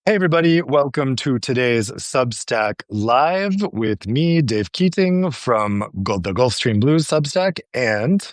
Hey, everybody. Welcome to today's Substack Live with me, Dave Keating from the Gulfstream Blues Substack. And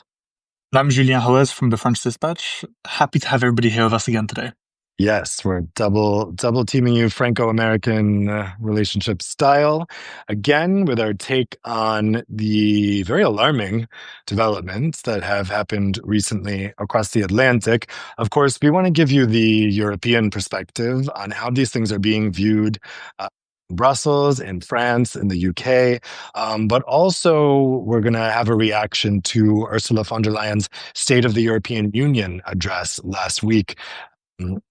I'm Julien from the French Dispatch. Happy to have everybody here with us again today. yes, we're double teaming you Franco-American relationship style again with our take on the very alarming developments that have happened recently across the Atlantic. Of course, we want to give you the European perspective on how these things are being viewed in Brussels, in France, in the UK, but also we're going to have a reaction to Ursula von der Leyen's State of the European Union address last week.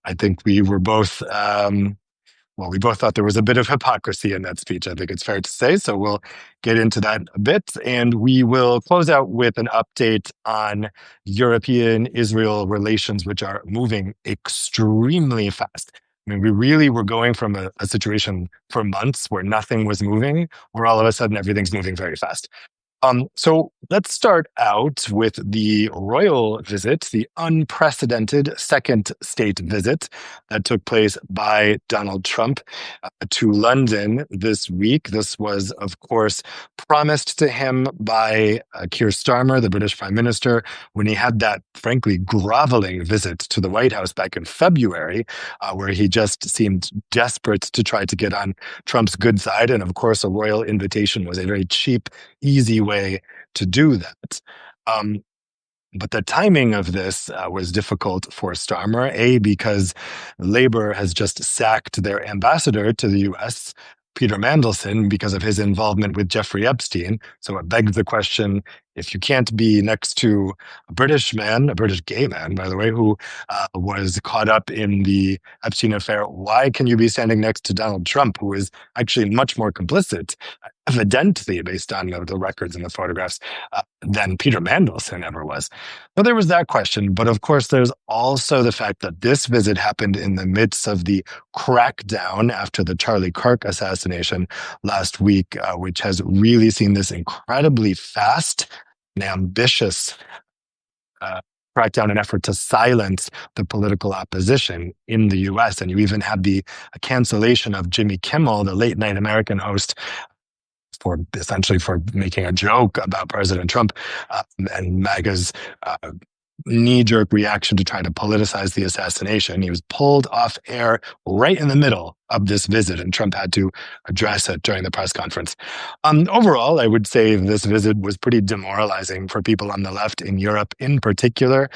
I think we were both, we both thought there was a bit of hypocrisy in that speech. I think it's fair to say. So we'll get into that a bit. And we will close out with an update on European-Israel relations, which are moving extremely fast. I mean, we really were going from a situation for months where nothing was moving, where all of a sudden everything's moving very fast. So let's start out with the royal visit, the unprecedented second state visit that took place by Donald Trump to London this week. This was, of course, promised to him by Keir Starmer, the British Prime Minister, when he had that, frankly, groveling visit to the White House back in February, where he just seemed desperate to try to get on Trump's good side. And of course, a royal invitation was a very cheap, easy way to do that. But the timing of this was difficult for Starmer, because Labour has just sacked their ambassador to the US, Peter Mandelson, because of his involvement with Jeffrey Epstein. So it begs the question, if you can't be next to a British man, a British gay man, by the way, who was caught up in the Epstein affair, why can you be standing next to Donald Trump, who is actually much more complicit, evidently, based on the records and the photographs, than Peter Mandelson ever was? So there was that question. But of course, there's also the fact that this visit happened in the midst of the crackdown after the Charlie Kirk assassination last week, which has really seen this incredibly fast and ambitious crackdown and effort to silence the political opposition in the US. And you even had the cancellation of Jimmy Kimmel, the late night American host, for essentially for making a joke about President Trump, and MAGA's knee-jerk reaction to trying to politicize the assassination. He was pulled off air right in the middle of this visit, and Trump had to address it during the press conference. Overall, I would say this visit was pretty demoralizing for people on the left in Europe, in particular,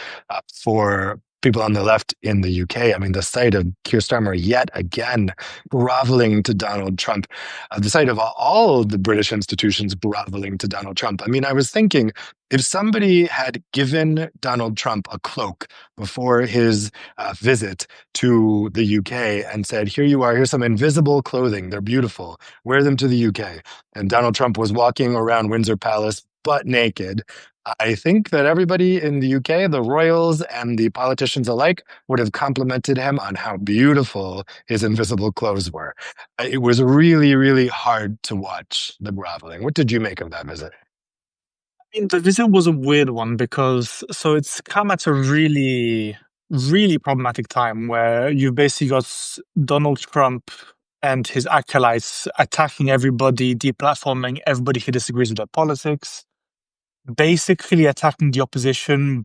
for people on the left in the UK. I mean, the sight of Keir Starmer yet again groveling to Donald Trump, the sight of all the British institutions groveling to Donald Trump. I mean, I was thinking, if somebody had given Donald Trump a cloak before his visit to the UK and said, here you are, here's some invisible clothing, they're beautiful, wear them to the UK, and Donald Trump was walking around Windsor Palace butt naked, I think that everybody in the UK, the royals and the politicians alike, would have complimented him on how beautiful his invisible clothes were. It was really, really hard to watch the groveling. What did you make of that visit? I mean, the visit was a weird one because it's come at a really, really problematic time where you've basically got Donald Trump and his acolytes attacking everybody, deplatforming everybody who disagrees with their politics, basically attacking the opposition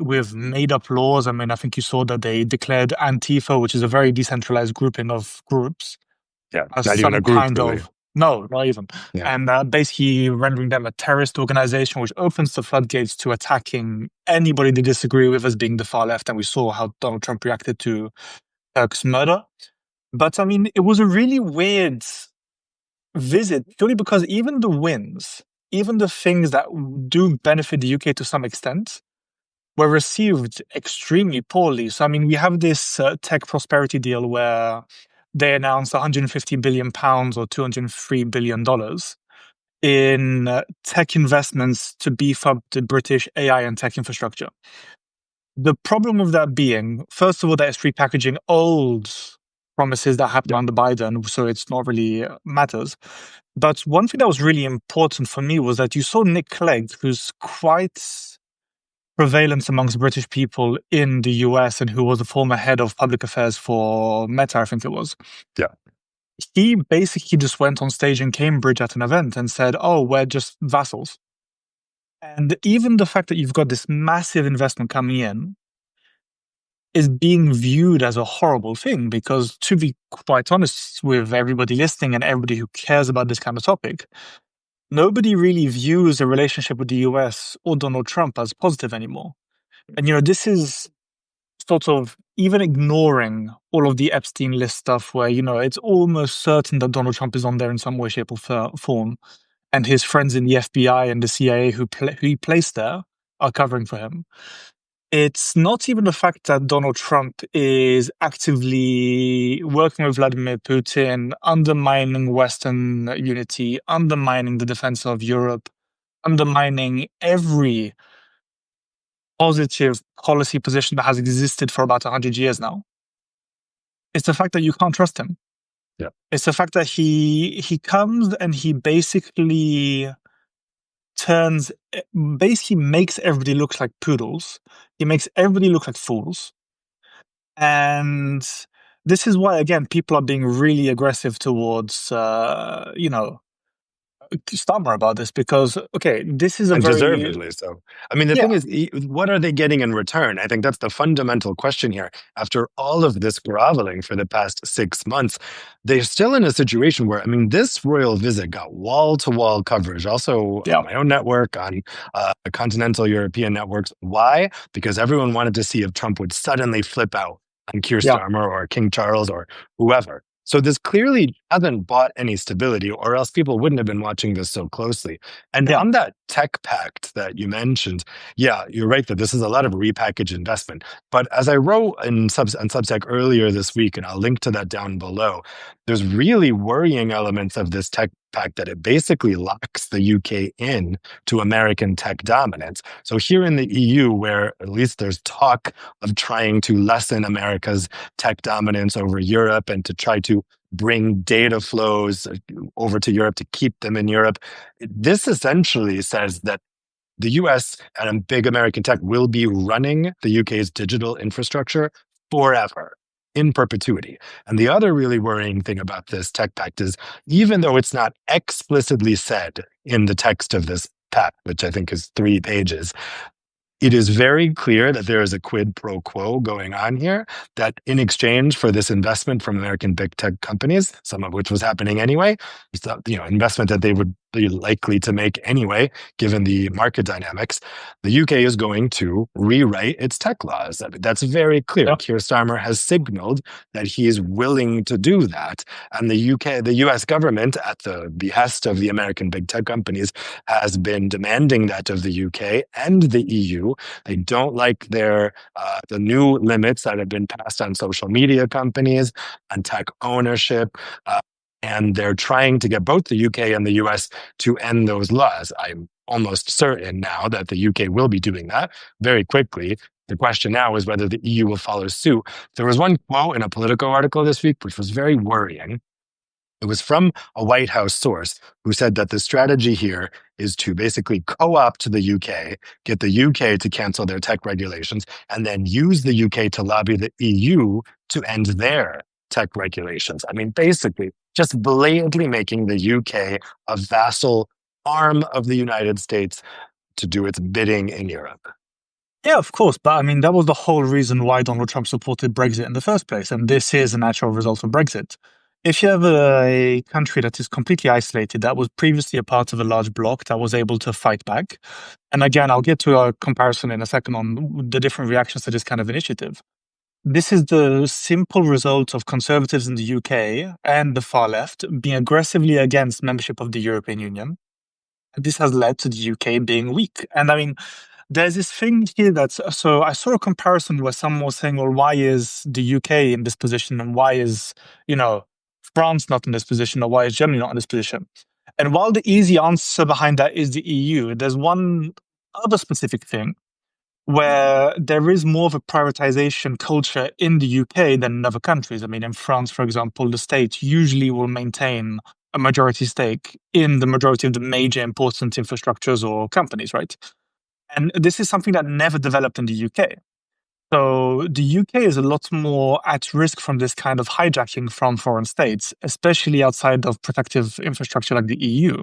with made-up laws. I mean, I think you saw that they declared Antifa, which is a very decentralized grouping of groups, Yeah, as not even some a group, kind really. of no, not even, Yeah. and basically rendering them a terrorist organization, which opens the floodgates to attacking anybody they disagree with as being the far left. And we saw how Donald Trump reacted to Kirk's murder. But I mean, it was a really weird visit, purely because even the wins, even the things that do benefit the UK to some extent, were received extremely poorly. So, I mean, we have this tech prosperity deal where they announced £150 billion or $203 billion in tech investments to beef up the British AI and tech infrastructure. The problem with that being, first of all, that it's repackaging old promises that happened under Biden, so it's not really matters. But one thing that was really important for me was that you saw Nick Clegg, who's quite prevalence amongst British people in the US and who was the former head of public affairs for Meta, I think it was. Yeah. He basically just went on stage in Cambridge at an event and said, "Oh, we're just vassals." And even the fact that you've got this massive investment coming in is being viewed as a horrible thing, because to be quite honest with everybody listening and everybody who cares about this kind of topic, nobody really views the relationship with the US or Donald Trump as positive anymore. And, this is sort of even ignoring all of the Epstein list stuff where, it's almost certain that Donald Trump is on there in some way, shape, or form. And his friends in the FBI and the CIA who he placed there are covering for him. It's not even the fact that Donald Trump is actively working with Vladimir Putin, undermining Western unity, undermining the defense of Europe, undermining every positive policy position that has existed for about 100 years now. It's the fact that you can't trust him. Yeah. It's the fact that he comes and he basically makes everybody look like poodles. He makes everybody look like fools. And this is why, again, people are being really aggressive towards, Starmer about this, because, okay, this is a And very, deservedly so. I mean, the thing yeah, is, what are they getting in return? I think that's the fundamental question here. After all of this groveling for the past 6 months, they're still in a situation where, I mean, this royal visit got wall-to-wall coverage, also yeah, on my own network, on continental European networks. Why? Because everyone wanted to see if Trump would suddenly flip out on Keir yeah, Starmer or King Charles or whoever. So this clearly hasn't bought any stability, or else people wouldn't have been watching this so closely. And yeah, on that tech pact that you mentioned, yeah, you're right that this is a lot of repackaged investment. But as I wrote on Substack earlier this week, and I'll link to that down below, there's really worrying elements of this tech pact that it basically locks the UK in to American tech dominance. So here in the EU, where at least there's talk of trying to lessen America's tech dominance over Europe and to try to bring data flows over to Europe to keep them in Europe, this essentially says that the US and big American tech will be running the UK's digital infrastructure forever, in perpetuity. And the other really worrying thing about this tech pact is, even though it's not explicitly said in the text of this pact, which I think is 3 pages, it is very clear that there is a quid pro quo going on here, that in exchange for this investment from American big tech companies, some of which was happening anyway, investment that they would be likely to make anyway, given the market dynamics, the UK is going to rewrite its tech laws. I mean, that's very clear. yeah, Keir Starmer has signaled that he is willing to do that. And the US government, at the behest of the American big tech companies, has been demanding that of the UK and the EU. They don't like the new limits that have been passed on social media companies, on tech ownership, and they're trying to get both the UK and the US to end those laws. I'm almost certain now that the UK will be doing that very quickly. The question now is whether the EU will follow suit. There was one quote in a Politico article this week which was very worrying. It was from a White House source who said that the strategy here is to basically co-opt the UK, get the UK to cancel their tech regulations, and then use the UK to lobby the EU to end their tech regulations. I mean, basically, just blatantly making the UK a vassal arm of the United States to do its bidding in Europe. yeah, of course. But I mean, that was the whole reason why Donald Trump supported Brexit in the first place. And this is a natural result of Brexit. If you have a country that is completely isolated, that was previously a part of a large bloc that was able to fight back. And again, I'll get to a comparison in a second on the different reactions to this kind of initiative. This is the simple result of conservatives in the UK and the far left being aggressively against membership of the European Union. This has led to the UK being weak. And I mean, there's this thing here so I saw a comparison where someone was saying, well, why is the UK in this position and why is, France not in this position, or why is Germany not in this position? And while the easy answer behind that is the EU, there's one other specific thing where there is more of a privatization culture in the UK than in other countries. I mean, in France, for example, the state usually will maintain a majority stake in the majority of the major important infrastructures or companies, right? And this is something that never developed in the UK. So the UK is a lot more at risk from this kind of hijacking from foreign states, especially outside of protective infrastructure like the EU,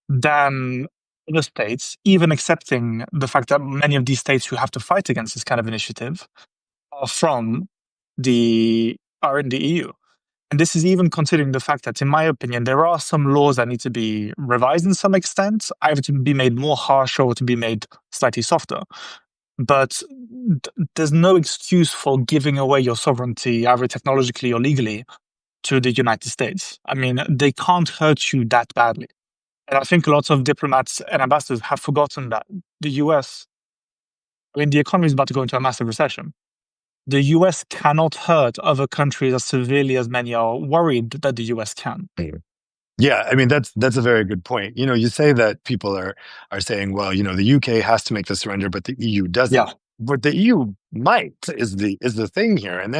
than other states, even accepting the fact that many of these states who have to fight against this kind of initiative are from are in the EU. And this is even considering the fact that, in my opinion, there are some laws that need to be revised in some extent, either to be made more harsh or to be made slightly softer. But there's no excuse for giving away your sovereignty, either technologically or legally, to the United States. I mean, they can't hurt you that badly. And I think lots of diplomats and ambassadors have forgotten that the US, I mean, the economy is about to go into a massive recession. The US cannot hurt other countries as severely as many are worried that the US can. Yeah, I mean that's a very good point. You say that people are saying, well, the UK has to make the surrender, but the EU doesn't. Yeah, But the EU might is the thing here, and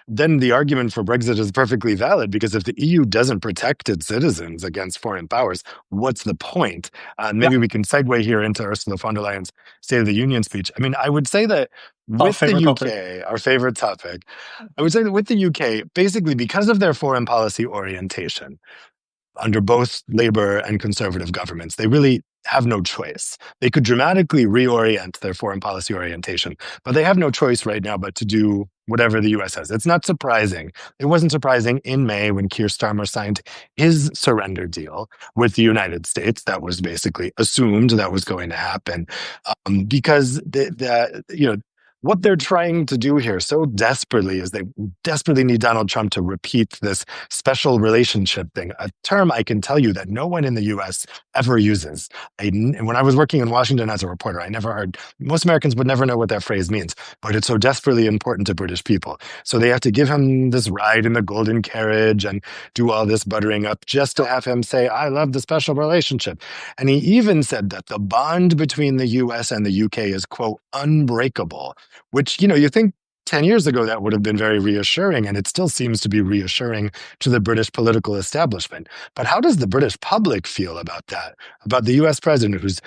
then the argument for Brexit is perfectly valid because if the EU doesn't protect its citizens against foreign powers, what's the point? yeah, Maybe we can segue here into Ursula von der Leyen's State of the Union speech. I mean, I would say that our with the favorite topic. UK, our favorite topic, I would say that with the UK, basically because of their foreign policy orientation under both Labour and Conservative governments. They really have no choice. They could dramatically reorient their foreign policy orientation, but they have no choice right now but to do whatever the US says. It's not surprising. It wasn't surprising in May when Keir Starmer signed his surrender deal with the United States. That was basically assumed that was going to happen because what they're trying to do here so desperately is they desperately need Donald Trump to repeat this special relationship thing, a term I can tell you that no one in the US ever uses. When I was working in Washington as a reporter, I never heard, most Americans would never know what that phrase means, but it's so desperately important to British people. So they have to give him this ride in the golden carriage and do all this buttering up just to have him say, I love the special relationship. And he even said that the bond between the US and the UK is, quote, unbreakable, which, you think 10 years ago, that would have been very reassuring, and it still seems to be reassuring to the British political establishment. But how does the British public feel about that? About the US president who's,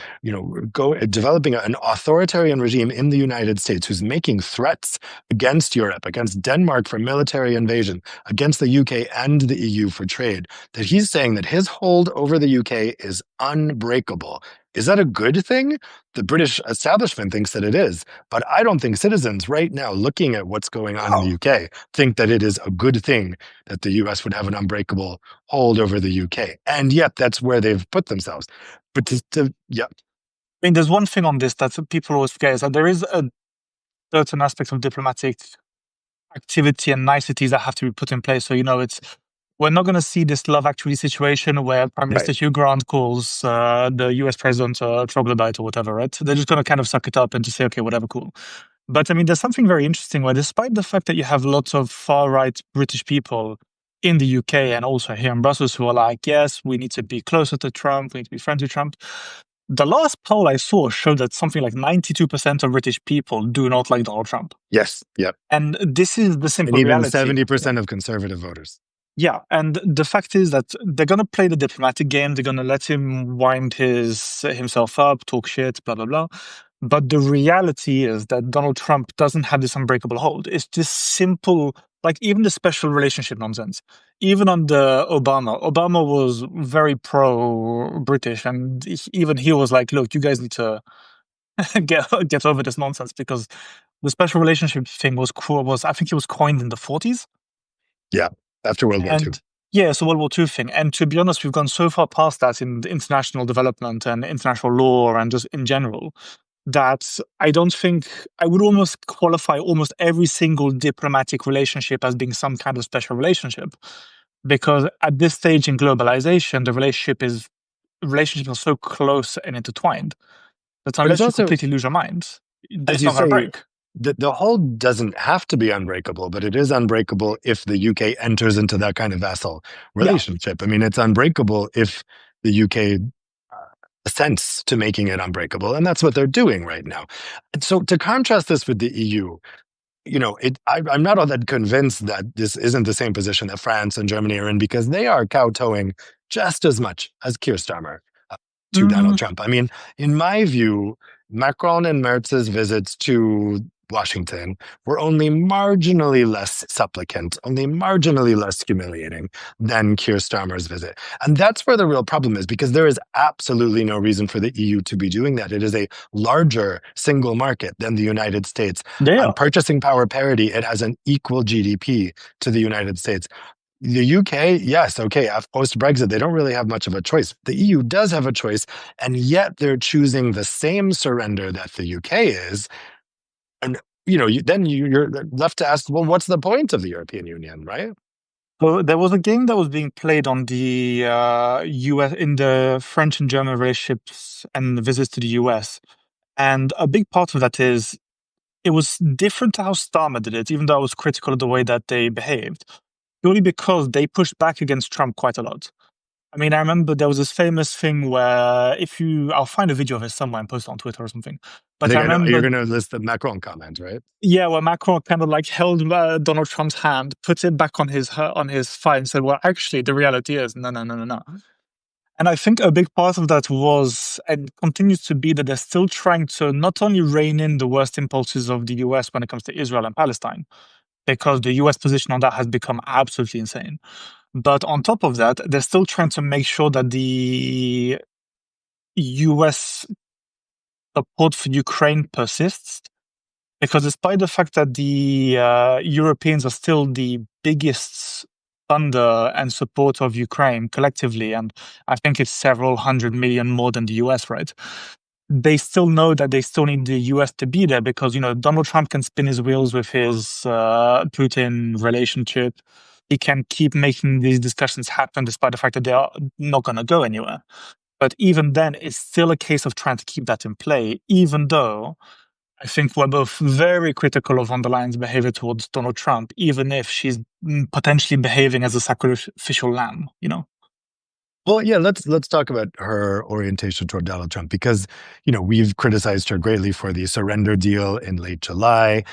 developing an authoritarian regime in the United States, who's making threats against Europe, against Denmark for military invasion, against the UK and the EU for trade, that he's saying that his hold over the UK is unbreakable. Is that a good thing? The British establishment thinks that it is, but I don't think citizens right now looking at what's going on in the UK think that it is a good thing that the US would have an unbreakable hold over the UK. And yet that's where they've put themselves. But yeah. I mean, there's one thing on this that people always forget is that there is a certain aspect of diplomatic activity and niceties that have to be put in place. So, we're not going to see this Love Actually situation where Prime Minister Hugh Grant calls the US president a troglodyte or whatever, right? They're just going to kind of suck it up and just say, okay, whatever, cool. But I mean, there's something very interesting where despite the fact that you have lots of far-right British people in the UK and also here in Brussels who are like, yes, we need to be closer to Trump, we need to be friends with Trump. The last poll I saw showed that something like 92% of British people do not like Donald Trump. Yes, yep. And this is the simple and even reality. 70% of conservative voters. Yeah, and the fact is that they're going to play the diplomatic game. They're going to let him wind himself up, talk shit, blah, blah, blah. But the reality is that Donald Trump doesn't have this unbreakable hold. It's this simple, like even the special relationship nonsense. Even under Obama was very pro-British. And even he was like, look, you guys need to get over this nonsense because the special relationship thing was I think it was coined in the 40s. Yeah. After World War II. Yeah, so World War II thing. And to be honest, we've gone so far past that in international development and international law and just in general that I don't think I would almost qualify almost every single diplomatic relationship as being some kind of special relationship. Because at this stage in globalization, the relationships are so close and intertwined that unless you completely lose your mind, it's not going to break. The hold doesn't have to be unbreakable, but it is unbreakable if the UK enters into that kind of vassal relationship. Yeah. I mean, it's unbreakable if the UK assents to making it unbreakable, and that's what they're doing right now. And so to contrast this with the EU, I'm not all that convinced that this isn't the same position that France and Germany are in because they are kowtowing just as much as Keir Starmer to Donald Trump. I mean, in my view, Macron and Merz's visits to Washington were only marginally less supplicant, only marginally less humiliating than Keir Starmer's visit. And that's where the real problem is, because there is absolutely no reason for the EU to be doing that. It is a larger single market than the United States. Yeah. On purchasing power parity, it has an equal GDP to the United States. The UK, yes, okay, post Brexit, they don't really have much of a choice. The EU does have a choice, and yet they're choosing the same surrender that the UK is. And then you're left to ask, well, what's the point of the European Union, right? So there was a game that was being played on the US in the French and German relationships and the visits to the US. And a big part of that is it was different to how Starmer did it, even though I was critical of the way that they behaved, purely because they pushed back against Trump quite a lot. I mean, I remember there was this famous thing where I'll find a video of it somewhere and post it on Twitter or something. I But I think I know you're remember, going to list the Macron comment, right? yeah, where Macron kind of like held Donald Trump's hand, put it back on his thigh, and said, "Well, actually, the reality is no, no, no, no, no." And I think a big part of that was and continues to be that they're still trying to not only rein in the worst impulses of the US when it comes to Israel and Palestine, because the US position on that has become absolutely insane. But on top of that, they're still trying to make sure that the US support for Ukraine persists. Because despite the fact that the Europeans are still the biggest funder and supporter of Ukraine collectively, and I think it's several hundred million more than the US, right? They still know that they still need the US to be there because, Donald Trump can spin his wheels with his Putin relationship. He can keep making these discussions happen despite the fact that they are not going to go anywhere. But even then, it's still a case of trying to keep that in play, even though I think we're both very critical of von der Leyen's behavior towards Donald Trump, even if she's potentially behaving as a sacrificial lamb. Well, yeah, let's talk about her orientation toward Donald Trump because, we've criticized her greatly for the surrender deal in late July,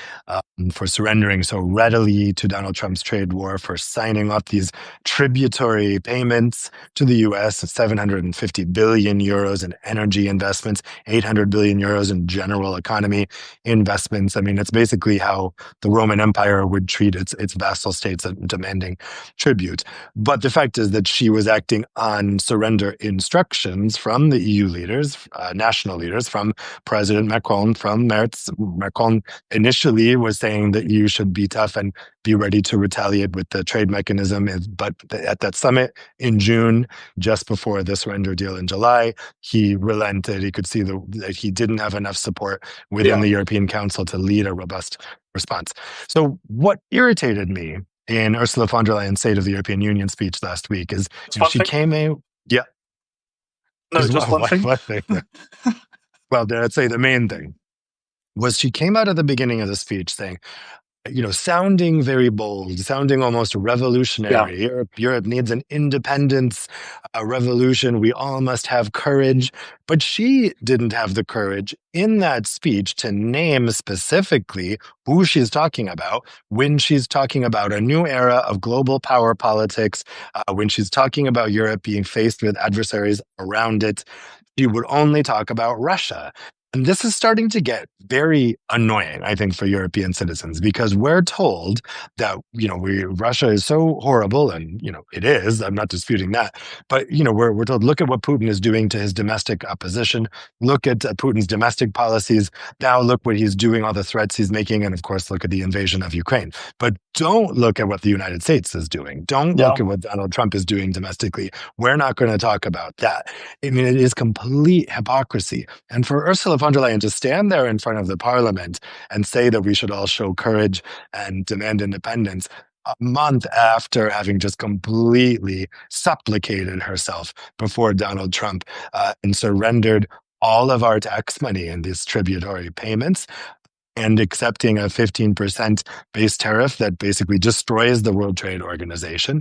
for surrendering so readily to Donald Trump's trade war, for signing off these tributary payments to the US of 750 billion euros in energy investments, 800 billion euros in general economy investments. I mean, it's basically how the Roman Empire would treat its vassal states demanding tribute. But the fact is that she was acting on surrender instructions from the EU leaders, national leaders, from President Macron, from Merz. Macron initially was saying that you should be tough and be ready to retaliate with the trade mechanism. But at that summit in June, just before the surrender deal in July, he relented. He could see that he didn't have enough support within the European Council to lead a robust response. So what irritated me in Ursula von der Leyen's State of the European Union speech last week is Just one she thing. came in, yeah, No, is just one thing. what thing? Well, I'd say the main thing was she came out at the beginning of the speech saying, sounding very bold, sounding almost Yeah. revolutionary. Europe needs an independence, a revolution. We all must have courage. But she didn't have the courage in that speech to name specifically who she's talking about when she's talking about a new era of global power politics, when she's talking about Europe being faced with adversaries around it. She would only talk about Russia. And this is starting to get very annoying, I think, for European citizens because we're told that, Russia is so horrible, and, it is. I'm not disputing that. But, we're told, look at what Putin is doing to his domestic opposition. Look at Putin's domestic policies. Now look what he's doing, all the threats he's making. And of course, look at the invasion of Ukraine. But don't look at what the United States is doing. Don't Yeah. look at what Donald Trump is doing domestically. We're not going to talk about that. I mean, it is complete hypocrisy. And for Ursula von der Leyen to stand there in front of the parliament and say that we should all show courage and demand independence a month after having just completely supplicated herself before Donald Trump and surrendered all of our tax money in these tributary payments and accepting a 15% base tariff that basically destroys the World Trade Organization.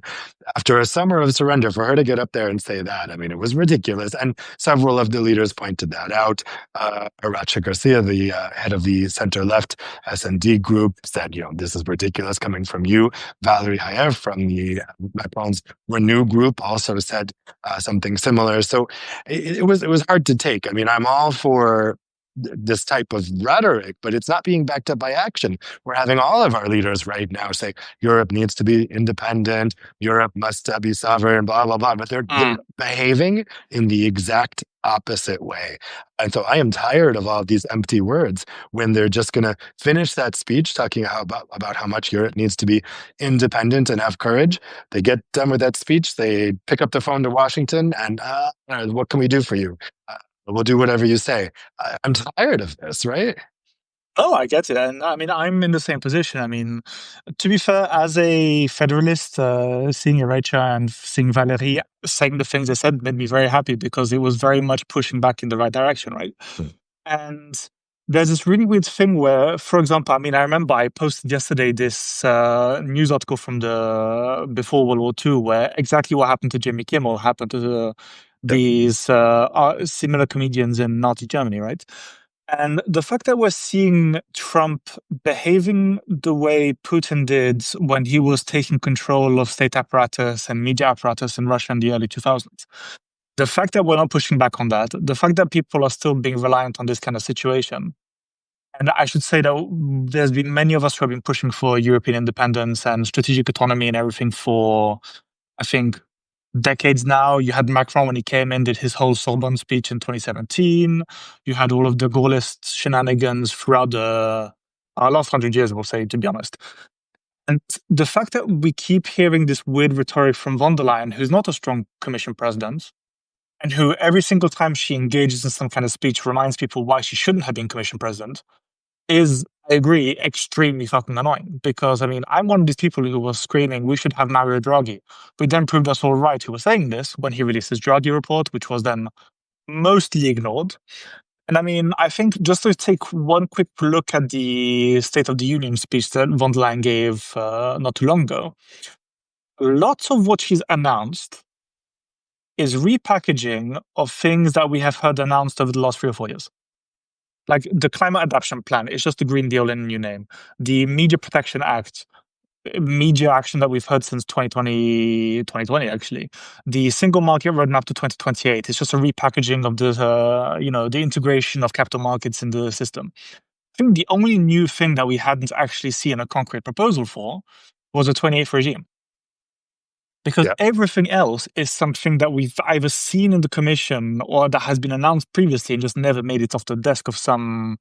After a summer of surrender, for her to get up there and say that, I mean, it was ridiculous. And several of the leaders pointed that out. Aracha Garcia, the head of the center-left S&D group, said, this is ridiculous coming from you. Valerie Hayev from the Macron's Renew group also said something similar. So it was hard to take. I mean, I'm all for this type of rhetoric, but it's not being backed up by action. We're having all of our leaders right now say Europe needs to be independent, Europe must be sovereign, blah blah blah. But they're behaving in the exact opposite way. And so I am tired of all these empty words when they're just going to finish that speech talking about how much Europe needs to be independent and have courage. They get done with that speech, they pick up the phone to Washington, and what can we do for you? We'll do whatever you say. I'm tired of this, right? Oh, I get it. And I mean, I'm in the same position. I mean, to be fair, as a federalist, seeing Rachel and seeing Valerie saying the things they said made me very happy because it was very much pushing back in the right direction, right? And there's this really weird thing where, for example, I mean, I remember I posted yesterday this news article from the before World War II, where exactly what happened to Jimmy Kimmel happened to Yep. these similar comedians in Nazi Germany, right? And the fact that we're seeing Trump behaving the way Putin did when he was taking control of state apparatus and media apparatus in Russia in the early 2000s, the fact that we're not pushing back on that, the fact that people are still being reliant on this kind of situation. And I should say that there's been many of us who have been pushing for European independence and strategic autonomy and everything for, I think, decades now. You had Macron when he came in, did his whole Sorbonne speech in 2017. You had all of the Gaullist shenanigans throughout the last 100 years, we'll say, to be honest. And the fact that we keep hearing this weird rhetoric from von der Leyen, who's not a strong commission president, and who every single time she engages in some kind of speech reminds people why she shouldn't have been commission president, is, I agree, extremely fucking annoying. Because, I mean, I'm one of these people who was screaming, we should have Mario Draghi. We then proved us all right who was saying this when he released his Draghi report, which was then mostly ignored. And I mean, I think just to take one quick look at the State of the Union speech that von der Leyen gave not too long ago, lots of what she's announced is repackaging of things that we have heard announced over the last 3 or 4 years. Like the climate adaptation plan, it's just the Green Deal in a new name. The Media Protection Act, media action that we've heard since 2020 actually. The Single Market Roadmap to 2028, it's just a repackaging of the integration of capital markets in the system. I think the only new thing that we hadn't actually seen a concrete proposal for was a 28th regime. Because everything else is something that we've either seen in the commission or that has been announced previously and just never made it off the desk of some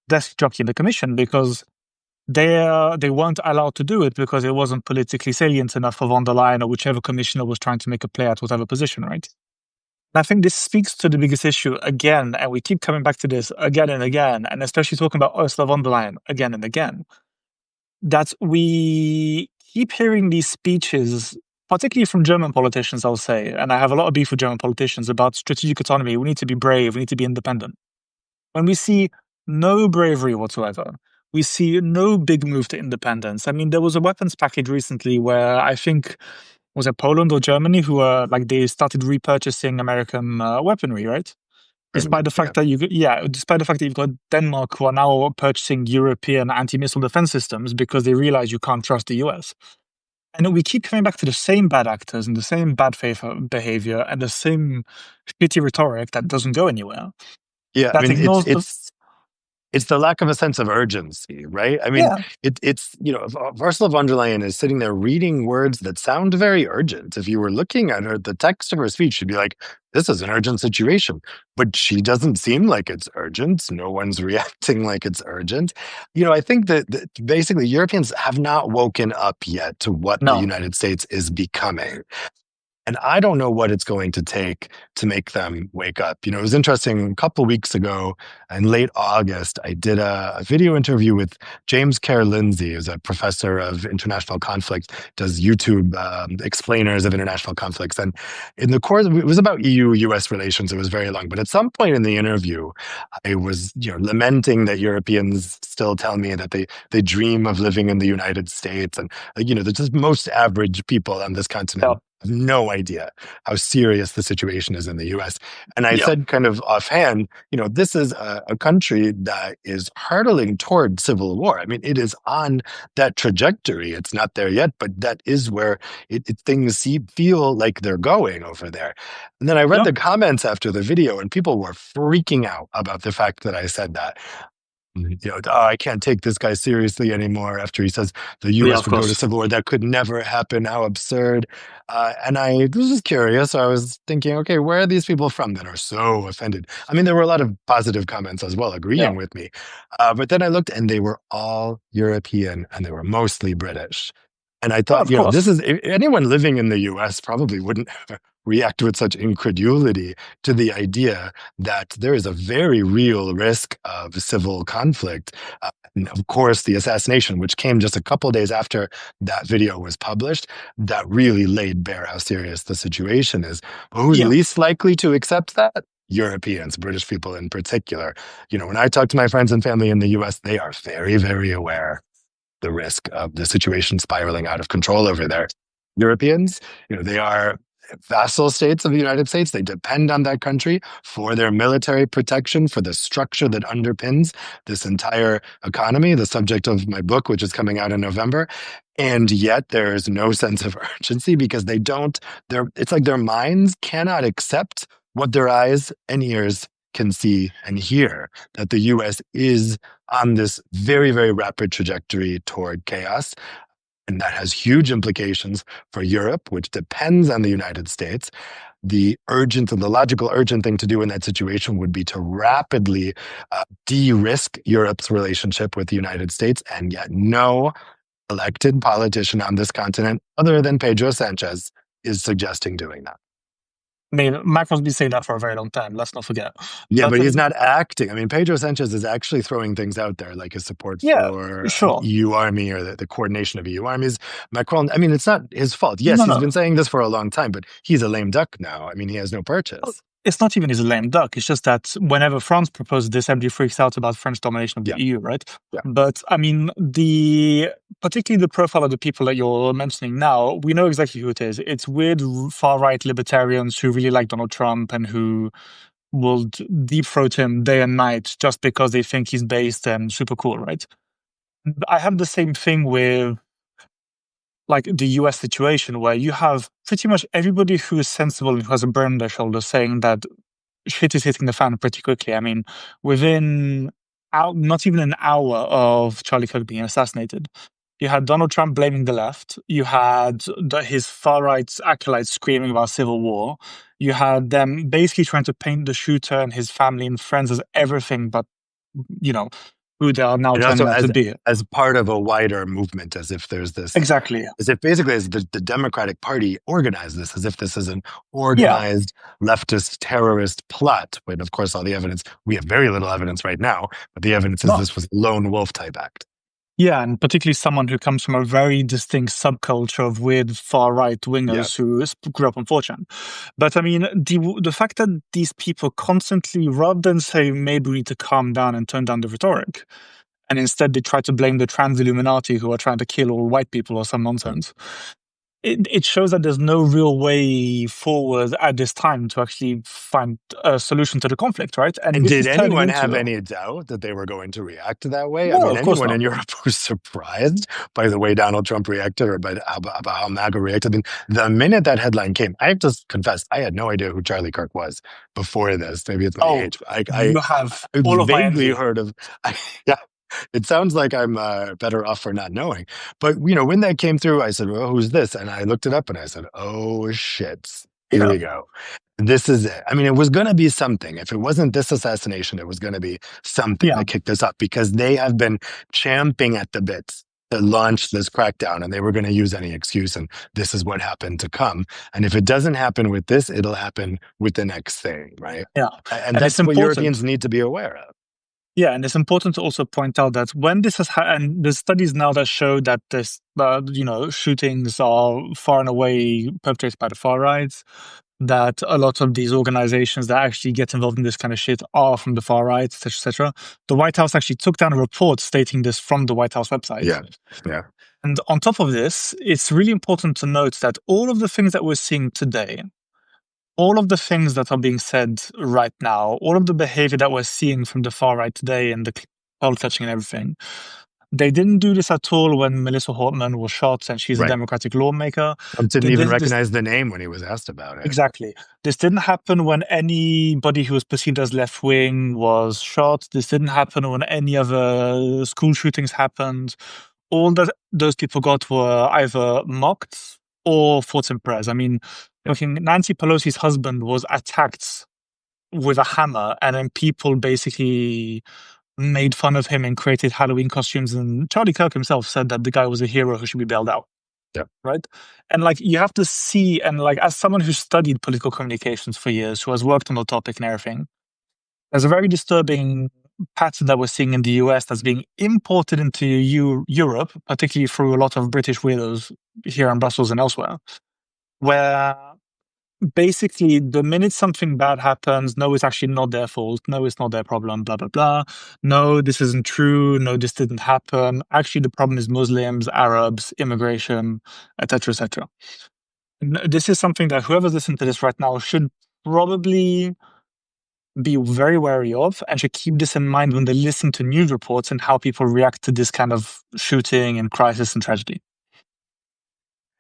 desk jockey in the commission because they weren't allowed to do it because it wasn't politically salient enough for von der Leyen or whichever commissioner was trying to make a play at whatever position, right? And I think this speaks to the biggest issue again, and we keep coming back to this again and again, and especially talking about Ursula von der Leyen again and again, that we keep hearing these speeches, particularly from German politicians, I'll say, and I have a lot of beef with German politicians about strategic autonomy. We need to be brave. We need to be independent. When we see no bravery whatsoever, we see no big move to independence. I mean, there was a weapons package recently where I think, was it Poland or Germany, who they started repurchasing American weaponry, right? Despite the fact that despite the fact that you've got Denmark who are now purchasing European anti-missile defense systems because they realize you can't trust the US. And we keep coming back to the same bad actors and the same bad faith behavior and the same shitty rhetoric that doesn't go anywhere. Yeah, I mean, it's the lack of a sense of urgency, right? I mean, it's Ursula von der Leyen is sitting there reading words that sound very urgent. If you were looking at her, the text of her speech, you'd be like, this is an urgent situation. But she doesn't seem like it's urgent. No one's reacting like it's urgent. I think that basically Europeans have not woken up yet to what the United States is becoming. And I don't know what it's going to take to make them wake up. It was interesting. A couple of weeks ago, in late August, I did a video interview with James Kerr Lindsay, who's a professor of international conflict, does YouTube explainers of international conflicts. And in the course, it was about EU-US relations. It was very long. But at some point in the interview, I was lamenting that Europeans still tell me that they dream of living in the United States. And, they're just most average people on this continent. have no idea how serious the situation is in the US. And I Yeah. said kind of offhand, this is a country that is hurtling toward civil war. I mean, it is on that trajectory. It's not there yet, but that is where things feel like they're going over there. And then I read Yeah. the comments after the video, and people were freaking out about the fact that I said that. Oh, I can't take this guy seriously anymore after he says the Yeah, US of would go to course. civil war. That could never happen. How absurd. And I was just curious. I was thinking, okay, where are these people from that are so offended? I mean, there were a lot of positive comments as well, Yeah. agreeing with me. But then I looked and they were all European and they were mostly British. And I Yeah, thought, of course. anyone living in the US probably wouldn't react with such incredulity to the idea that there is a very real risk of civil conflict. And of course, the assassination, which came just a couple days after that video was published, that really laid bare how serious the situation is. But who's Yeah. least likely to accept that? Europeans, British people in particular. When I talk to my friends and family in the US, they are very, very aware the risk of the situation spiraling out of control over there. Europeans, they are vassal states of the United States. They depend on that country for their military protection, for the structure that underpins this entire economy, the subject of my book, which is coming out in November. And yet there's no sense of urgency because it's like their minds cannot accept what their eyes and ears can see and hear, that the US is on this very, very rapid trajectory toward chaos. And that has huge implications for Europe, which depends on the United States. The urgent and the logical urgent thing to do in that situation would be to rapidly de-risk Europe's relationship with the United States. And yet no elected politician on this continent, other than Pedro Sanchez, is suggesting doing that. I mean, Macron's been saying that for a very long time. Let's not forget. Yeah, But but he's not acting. I mean, Pedro Sanchez is actually throwing things out there, like his support yeah, for an sure. EU army or the coordination of EU armies. Macron, I mean, it's not his fault. Yes, No, he's been no. saying this for a long time, but he's a lame duck now. I mean, he has no purchase. It's not even his lame duck. It's just that whenever France proposes this, everybody freaks out about French domination of the Yeah, EU, right? yeah. But I mean, particularly the profile of the people that you're mentioning now, we know exactly who it is. It's weird far right libertarians who really like Donald Trump and who will deep throat him day and night just because they think he's based and super cool, right? I have the same thing with like the US situation where you have pretty much everybody who is sensible and who has a burn on their shoulders saying that shit is hitting the fan pretty quickly. I mean, within not even an hour of Charlie Kirk being assassinated, you had Donald Trump blaming the left. You had his far right acolytes screaming about civil war. You had them basically trying to paint the shooter and his family and friends as everything but, you know, who they are now And also turning out to be. as part of a wider movement, as if there's this, Exactly. as if basically as the Democratic Party organized this, as if this is an Yeah. organized leftist terrorist plot. When of course all the evidence, we have very little evidence right now, but the evidence is No. this was a lone wolf type act. Yeah, and particularly someone who comes from a very distinct subculture of weird far right Yeah. wingers who grew up on 4chan. But I mean, the fact that these people constantly, rather than say maybe we need to calm down and turn down the rhetoric, and instead they try to blame the trans Illuminati who are trying to kill all white people or some nonsense. It shows that there's no real way forward at this time to actually find a solution to the conflict, right? And And this did is turning anyone have into any doubt that they were going to react that way? I no, mean, of course anyone in not. Europe was surprised by the way Donald Trump reacted or about how MAGA reacted. I mean, the minute that headline came, I have to confess, I had no idea who Charlie Kirk was before this. Maybe it's my Oh, age. you have I all of my vaguely envy. heard of, yeah, it sounds like I'm better off for not knowing. But, when that came through, I said, well, who's this? And I looked it up and I said, oh, shit. Here Yeah, we go. This is it. I mean, it was going to be something. If it wasn't this assassination, it was going to be something yeah, that kicked this up because they have been champing at the bits to launch this crackdown and they were going to use any excuse. And this is what happened to come. And if it doesn't happen with this, it'll happen with the next thing, right? yeah. And And it's that's what important. Europeans need to be aware of. Yeah, and it's important to also point out that when this has and there's studies now that show that this, shootings are far and away perpetrated by the far right, that a lot of these organizations that actually get involved in this kind of shit are from the far right, etc., etc. The White House actually took down a report stating this from the White House website. Yeah. Yeah. And on top of this, it's really important to note that all of the things that we're seeing today, all of the things that are being said right now, all of the behavior that we're seeing from the far right today and the poll touching and everything, they didn't do this at all when Melissa Hortman was shot and she's a Right. Democratic lawmaker. Trump didn't even recognize the name when he was asked about it. Exactly. This didn't happen when anybody who was perceived as left wing was shot. This didn't happen when any other school shootings happened. All that those people got were either mocked or thoughts in prayers. I mean, looking, Nancy Pelosi's husband was attacked with a hammer, and then people basically made fun of him and created Halloween costumes. And Charlie Kirk himself said that the guy was a hero who should be bailed out. Yeah. Right. And like, you have to see, and like, as someone who studied political communications for years, who has worked on the topic and everything, there's a very disturbing pattern that we're seeing in the US that's being imported into Europe, particularly through a lot of British weirdos here in Brussels and elsewhere, where basically the minute something bad happens, no, it's actually not their fault. No, it's not their problem, blah, blah, blah. No, this isn't true. No, this didn't happen. Actually, the problem is Muslims, Arabs, immigration, etc., etc. This is something that whoever's listening to this right now should probably be very wary of and should keep this in mind when they listen to news reports and how people react to this kind of shooting and crisis and tragedy.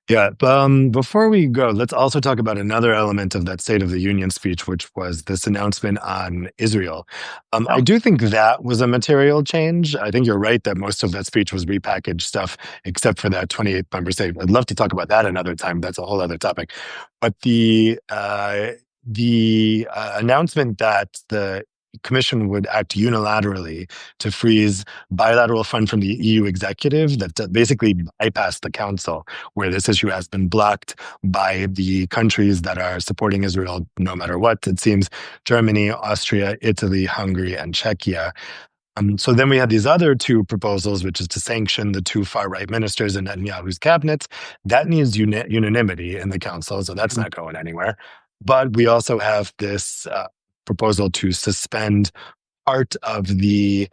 Yeah. Before we go, let's also talk about another element of that State of the Union speech, which was this announcement on Israel. I do think that was a material change. I think you're right that most of that speech was repackaged stuff, except for that 28th member state. I'd love to talk about that another time. That's a whole other topic. But the announcement that the Commission would act unilaterally to freeze bilateral fund from the EU executive that basically bypassed the council, where this issue has been blocked by the countries that are supporting Israel no matter what. It seems Germany, Austria, Italy, Hungary, and Czechia. So then we had these other two proposals, which is to sanction the two far-right ministers in Netanyahu's cabinet. That needs unanimity in the council, so that's not going anywhere. But we also have this proposal to suspend part of the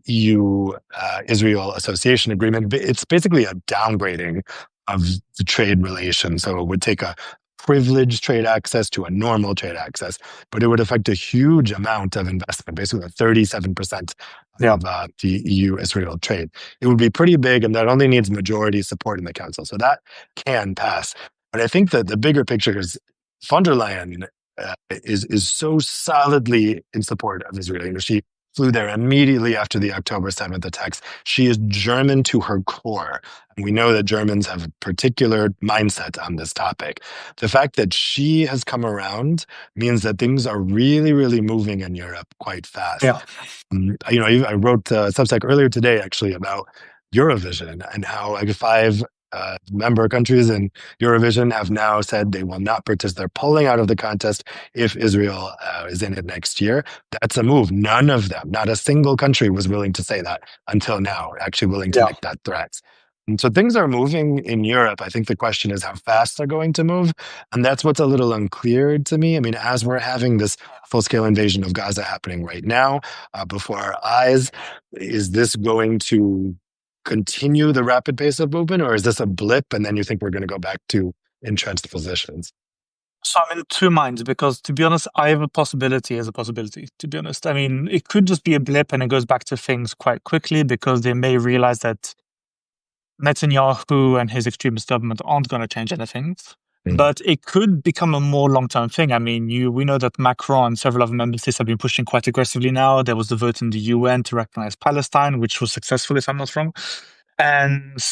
EU-Israel Association Agreement. It's basically a downgrading of the trade relation. So it would take a privileged trade access to a normal trade access, but it would affect a huge amount of investment, basically 37% of the EU-Israel trade. It would be pretty big, and that only needs majority support in the council. So that can pass. But I think that the bigger picture is von der Leyen is so solidly in support of Israel. You know, she flew there immediately after the October 7th attacks. She is German to her core. And we know that Germans have a particular mindset on this topic. The fact that she has come around means that things are really, really moving in Europe quite fast. Yeah. You know, I wrote a Substack earlier today, actually, about Eurovision and how like five member countries in Eurovision have now said they will not participate. They're pulling out of the contest if Israel is in it next year. That's a move. None of them, not a single country was willing to say that until now, actually willing to make that threat. And so things are moving in Europe. I think the question is how fast they're going to move. And that's what's a little unclear to me. I mean, as we're having this full-scale invasion of Gaza happening right now before our eyes, is this going to continue the rapid pace of movement, or is this a blip and then you think we're going to go back to entrenched positions? So I'm in two minds because, to be honest, I have a possibility as a possibility, to be honest. I mean, it could just be a blip and it goes back to things quite quickly because they may realize that Netanyahu and his extremist government aren't going to change anything. But it could become a more long-term thing. I mean, we know that Macron and several other member states have been pushing quite aggressively now. There was the vote in the UN to recognize Palestine, which was successful, if I'm not wrong. And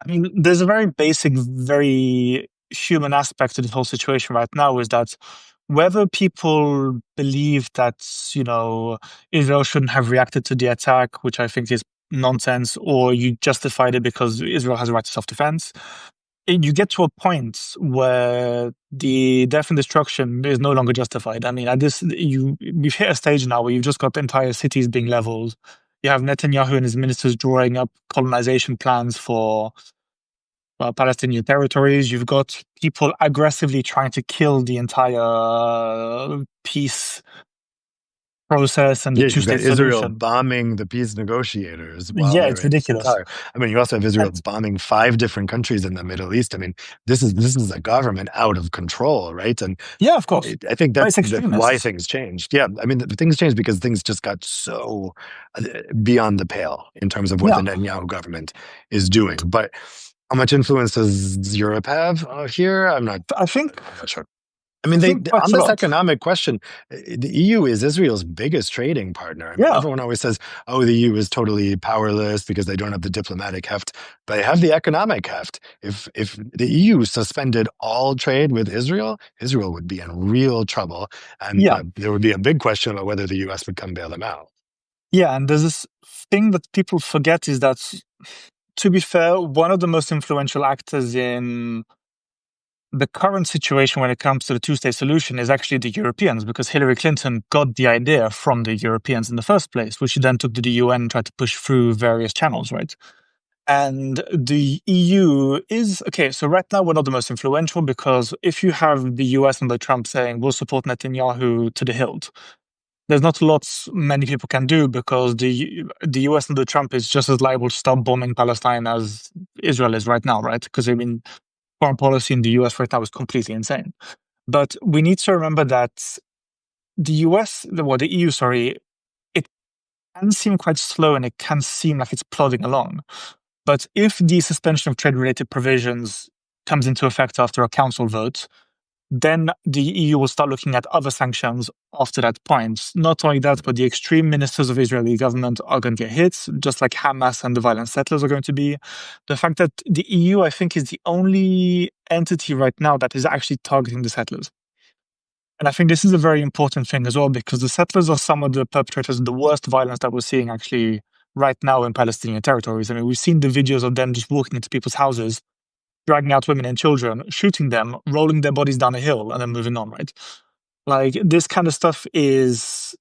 I mean, there's a very basic, very human aspect to this whole situation right now, is that whether people believe that, you know, Israel shouldn't have reacted to the attack, which I think is nonsense, or you justified it because Israel has a right to self-defense, you get to a point where the death and destruction is no longer justified. I mean, we've hit a stage now where you've just got entire cities being leveled. You have Netanyahu and his ministers drawing up colonization plans for Palestinian territories. You've got people aggressively trying to kill the entire peace process and the Yeah, you've got two-state Israel solution. bombing the peace negotiators while Yeah, they're it's in ridiculous. Qatar. I mean, you also have Israel And bombing five different countries in the Middle East. I mean, this is a government out of control, right? And yeah, of course. I think But it's that's why extremists. things changed. Yeah, I mean, things changed because things just got so uh, beyond the pale in terms of what the Yeah. Netanyahu government is doing. But how much influence does Europe have here? I think I'm not sure. I mean, I they think quite on a this lot. economic question, the EU is Israel's biggest trading partner. I mean, Yeah. everyone always says, "Oh, the EU is totally powerless because they don't have the diplomatic heft," but they have the economic heft. If the EU suspended all trade with Israel, Israel would be in real trouble, and Yeah. there would be a big question about whether the US would come bail them out. Yeah. And there's this thing that people forget is that, to be fair, one of the most influential actors in the current situation when it comes to the two-state solution is actually the Europeans, because Hillary Clinton got the idea from the Europeans in the first place, which she then took to the UN and tried to push through various channels, right? And the EU is okay. So right now we're not the most influential because if you have the US under Trump saying we'll support Netanyahu to the hilt, there's not lots many people can do because the US under Trump is just as liable to start bombing Palestine as Israel is right now, right? Because I mean, foreign policy in the US right now is completely insane. But we need to remember that the US, well, the EU, sorry, it can seem quite slow and it can seem like it's plodding along. But if the suspension of trade related provisions comes into effect after a council vote, then the EU will start looking at other sanctions after that point. Not only that, but the extreme ministers of Israeli government are going to get hit, just like Hamas and the violent settlers are going to be. The fact that the EU, I think, is the only entity right now that is actually targeting the settlers. And I think this is a very important thing as well, because the settlers are some of the perpetrators of the worst violence that we're seeing actually right now in Palestinian territories. I mean, we've seen the videos of them just walking into people's houses, dragging out women and children, shooting them, rolling their bodies down a hill, and then moving on, right? Like this kind of stuff is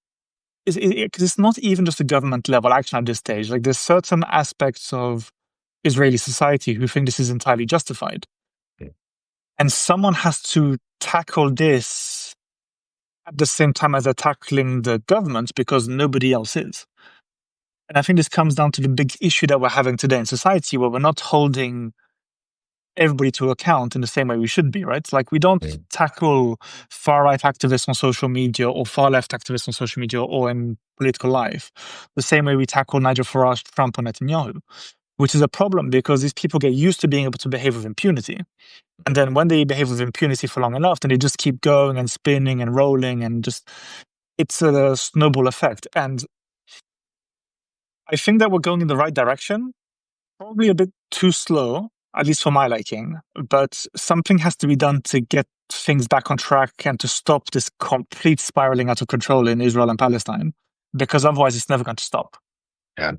because it's not even just a government level action at this stage. Like there's certain aspects of Israeli society who think this is entirely justified, and someone has to tackle this at the same time as they're tackling the government because nobody else is. And I think this comes down to the big issue that we're having today in society, where we're not holding everybody to account in the same way we should be, right? Like we don't tackle far right activists on social media or far left activists on social media or in political life the same way we tackle Nigel Farage, Trump, or Netanyahu, which is a problem because these people get used to being able to behave with impunity. And then when they behave with impunity for long enough, then they just keep going and spinning and rolling and just it's a snowball effect. And I think that we're going in the right direction, probably a bit too slow, at least for my liking, but something has to be done to get things back on track and to stop this complete spiraling out of control in Israel and Palestine, because otherwise it's never going to stop. Yeah.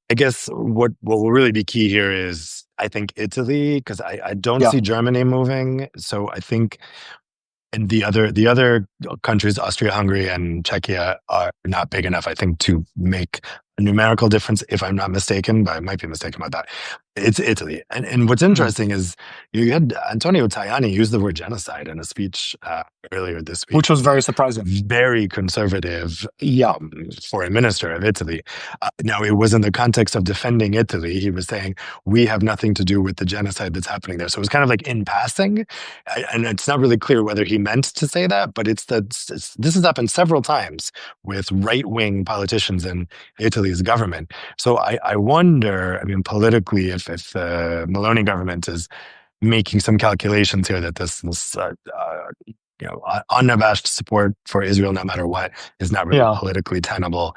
I guess what will really be key here is I think Italy, because I don't Yeah, see Germany moving. So I think and the other countries, Austria, Hungary, and Czechia, are not big enough, I think, to make a numerical difference, if I'm not mistaken, but I might be mistaken about that. It's Italy. And what's mm. interesting is you had Antonio Tajani use the word genocide in a speech earlier this week. Which was very surprising. Very conservative Yeah, foreign minister of Italy. Now, it was in the context of defending Italy. He was saying, we have nothing to do with the genocide that's happening there. So it was kind of like in passing. And it's not really clear whether he meant to say that, but this has happened several times with right-wing politicians in Italy's government. So I wonder, I mean, politically, if the Meloni government is making some calculations here that this unabashed support for Israel, no matter what, is not really yeah. politically tenable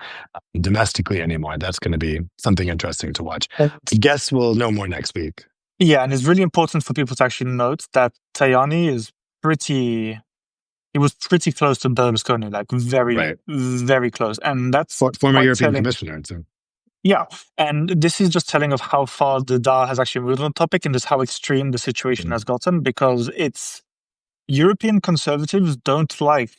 domestically anymore. That's going to be something interesting to watch. And I guess we'll know more next week. yeah, and it's really important for people to actually note that Tajani is pretty he was pretty close to Berlusconi, like very, Right. very close. And that's Former quite European telling. commissioner. So. Yeah. And this is just telling of how far the dial has actually moved on the topic and just how extreme the situation has gotten, because it's European conservatives don't like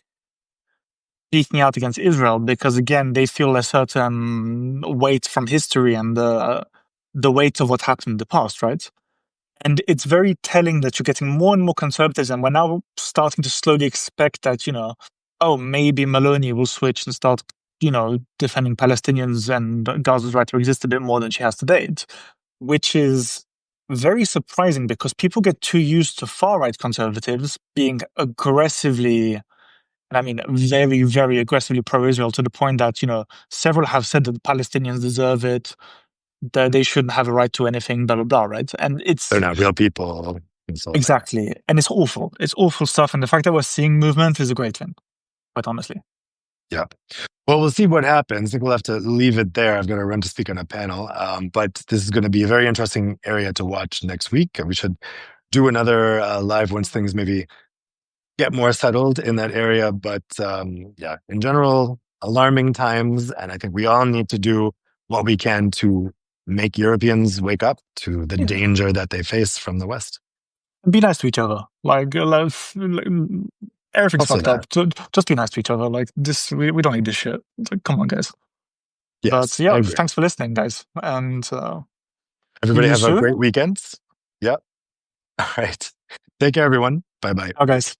speaking out against Israel because, again, they feel a certain weight from history and the weight of what happened in the past, right? And it's very telling that you're getting more and more conservatives, and we're now starting to slowly expect that, oh, maybe Meloni will switch and start defending Palestinians and Gaza's right to exist a bit more than she has to date, which is very surprising because people get too used to far-right conservatives being aggressively, and I mean very, very aggressively pro-Israel, to the point that, several have said that the Palestinians deserve it, that they shouldn't have a right to anything, blah, blah, blah, right? And They're it's not real people and so on. exactly, and it's awful. It's awful stuff. And the fact that we're seeing movement is a great thing, quite honestly. Yeah. Well, we'll see what happens. I think we'll have to leave it there. I've got to run to speak on a panel. But this is going to be a very interesting area to watch next week. We should do another live once things maybe get more settled in that area. But yeah, in general, alarming times. And I think we all need to do what we can to make Europeans wake up to the Yeah. danger that they face from the West. Be nice to each other. Everything's Also fucked up. that. Just be nice to each other. Like this, we don't need this shit. Like, come on, guys. But Yes, I yeah, agree. thanks for listening, guys. And see Everybody you have a soon. great weekend. Yeah. All right. Take care, everyone. Bye bye. Bye, guys.